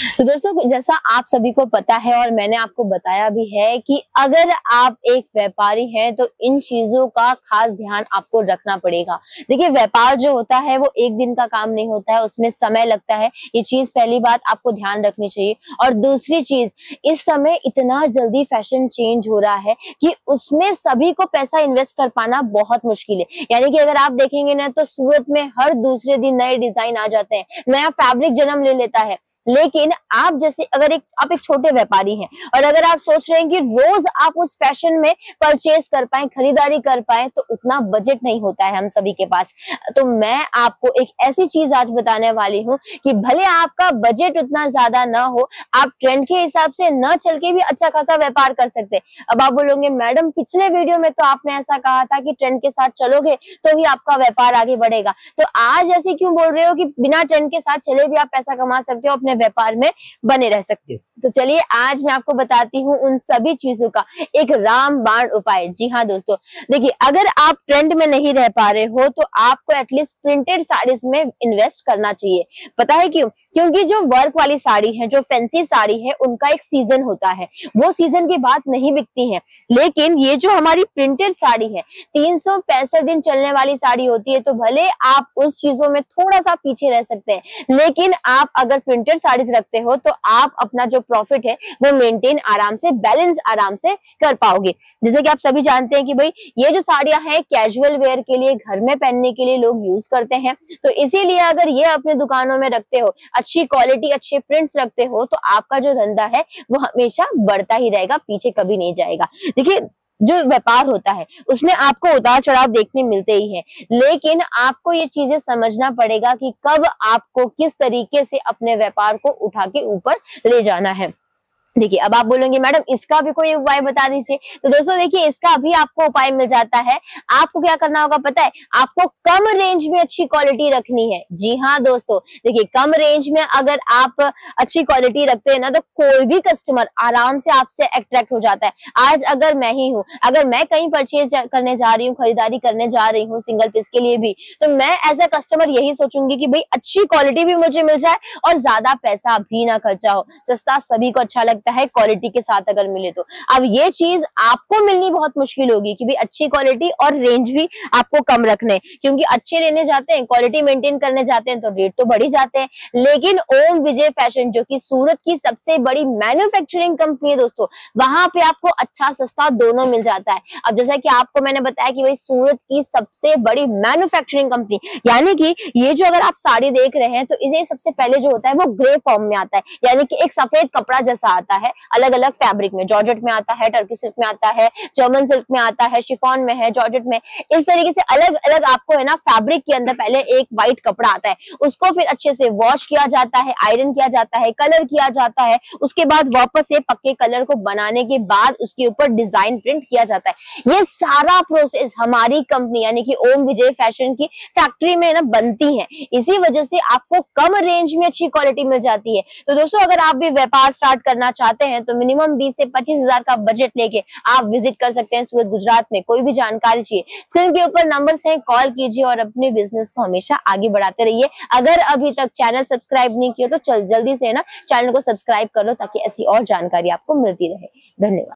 तो दोस्तों, जैसा आप सभी को पता है और मैंने आपको बताया भी है कि अगर आप एक व्यापारी हैं तो इन चीजों का खास ध्यान आपको रखना पड़ेगा। देखिए, व्यापार जो होता है वो एक दिन का काम नहीं होता है, उसमें समय लगता है। ये चीज पहली बात आपको ध्यान रखनी चाहिए। और दूसरी चीज, इस समय इतना जल्दी फैशन चेंज हो रहा है कि उसमें सभी को पैसा इन्वेस्ट कर पाना बहुत मुश्किल है। यानी कि अगर आप देखेंगे ना तो सूरत में हर दूसरे दिन नए डिजाइन आ जाते हैं, नया फैब्रिक जन्म ले लेता है। लेकिन आप जैसे अगर आप एक छोटे व्यापारी हैं और अगर आप सोच रहे हैं कि रोज आप उस फैशन में परचेज कर पाए, खरीदारी कर पाए, तो उतना बजट नहीं होता है हम सभी के पास। तो मैं आपको एक ऐसी चीज आज बताने वाली हूँ कि भले आपका बजट उतना ज्यादा ना हो, आप ट्रेंड के हिसाब से न चल के भी अच्छा खासा व्यापार कर सकते हैं। अब आप बोलोगे, मैडम पिछले वीडियो में तो आपने ऐसा कहा था कि ट्रेंड के साथ चलोगे तो ही आपका व्यापार आगे बढ़ेगा, तो आज ऐसे क्यों बोल रहे हो कि बिना ट्रेंड के साथ चले भी आप पैसा कमा सकते हो, अपने व्यापार में बने रह सकते हो? तो चलिए आज मैं आपको बताती हूँ उन सभी चीजों का एक रामबाण उपाय। जी हाँ दोस्तों, देखिए, अगर आप ट्रेंड में नहीं रह पा रहे हो तो आपको एटलीस्ट प्रिंटेड साड़ीज में इन्वेस्ट करना चाहिए। पता है क्यों? क्योंकि जो वर्क वाली साड़ी है, जो फैंसी साड़ी है, उनका एक सीजन होता है, वो सीजन के बाद नहीं बिकती है। लेकिन ये जो हमारी प्रिंटेड साड़ी है, 365 दिन चलने वाली साड़ी होती है। तो भले आप उस चीजों में थोड़ा सा पीछे रह सकते हैं, लेकिन आप अगर प्रिंटेड साड़ीज रखते हो तो आप अपना जो प्रॉफिट है वो मेंटेन आराम से, बैलेंस आराम से कर पाओगे। जैसे कि आप सभी जानते हैं कि भाई ये जो साड़ियां हैं कैजुअल वेयर के लिए, घर में पहनने के लिए लोग यूज करते हैं। तो इसीलिए अगर ये अपने दुकानों में रखते हो, अच्छी क्वालिटी, अच्छे प्रिंट्स रखते हो, तो आपका जो धंधा है वो हमेशा बढ़ता ही रहेगा, पीछे कभी नहीं जाएगा। देखिए, जो व्यापार होता है उसमें आपको उतार चढ़ाव देखने मिलते ही हैं, लेकिन आपको ये चीजें समझना पड़ेगा कि कब आपको किस तरीके से अपने व्यापार को उठा के ऊपर ले जाना है। देखिए, अब आप बोलेंगे, मैडम इसका भी कोई उपाय बता दीजिए। तो दोस्तों देखिए, इसका भी आपको उपाय मिल जाता है। आपको क्या करना होगा पता है? आपको कम रेंज में अच्छी क्वालिटी रखनी है। जी हाँ दोस्तों, देखिए, कम रेंज में अगर आप अच्छी क्वालिटी रखते हैं ना तो कोई भी कस्टमर आराम से आपसे अट्रैक्ट हो जाता है। आज अगर मैं ही हूँ, अगर मैं कहीं परचेज करने जा रही हूँ, खरीदारी करने जा रही हूँ सिंगल पीस के लिए भी, तो मैं एज अ कस्टमर यही सोचूंगी कि भाई अच्छी क्वालिटी भी मुझे मिल जाए और ज्यादा पैसा भी ना खर्चा हो। सस्ता सभी को अच्छा लगता है, क्वालिटी के साथ अगर मिले तो। अब ये चीज आपको मिलनी बहुत मुश्किल होगी कि भाई अच्छी क्वालिटी और रेंज भी आपको कम रखने, क्योंकि अच्छे लेने जाते हैं, क्वालिटी मेंटेन करने जाते हैं तो रेट तो बढ़ ही जाते हैं। लेकिन ओम विजय फैशन, जो कि सूरत की सबसे बड़ी मैन्युफैक्चरिंग कंपनी है दोस्तों, वहां पे आपको अच्छा सस्ता दोनों मिल जाता है। अब जैसा कि आपको मैंने बताया कि भाई सूरत की सबसे बड़ी मैन्युफैक्चरिंग कंपनी, यानी कि ये जो अगर आप साड़ी देख रहे हैं तो इसे सबसे पहले जो होता है वो ग्रे फॉर्म में आता है, यानी कि एक सफेद कपड़ा जैसा आता है, अलग अलग फैब्रिक में, जॉर्जेट में आता है, टर्की सिल्क में आता है, जर्मन सिल्क में आता है, शिफॉन में है, जॉर्जेट में। इस तरीके से अलग अलग आपको है ना फैब्रिक के अंदर पहले एक व्हाइट कपड़ा आता है, उसको फिर अच्छे से वॉश किया जाता है, आयरन किया जाता है, कलर किया जाता है, उसके बाद वापस से पक्के कलर को बनाने के बाद उसके ऊपर डिजाइन प्रिंट किया जाता है। ये सारा प्रोसेस हमारी कंपनी यानी कि ओम विजय फैशन की फैक्ट्री में ना बनती है। इसी वजह से आपको कम रेंज में अच्छी क्वालिटी मिल जाती है। तो दोस्तों, अगर आप भी व्यापार स्टार्ट करना चाहते हैं तो मिनिमम 20 से 25 हजार का बजट लेके आप विजिट कर सकते हैं सूरत, गुजरात में। कोई भी जानकारी चाहिए, स्क्रीन के ऊपर नंबर्स हैं, कॉल कीजिए और अपने बिजनेस को हमेशा आगे बढ़ाते रहिए। अगर अभी तक चैनल सब्सक्राइब नहीं किया तो जल्दी से ना चैनल को सब्सक्राइब कर लो, ताकि ऐसी और जानकारी आपको मिलती रहे। धन्यवाद।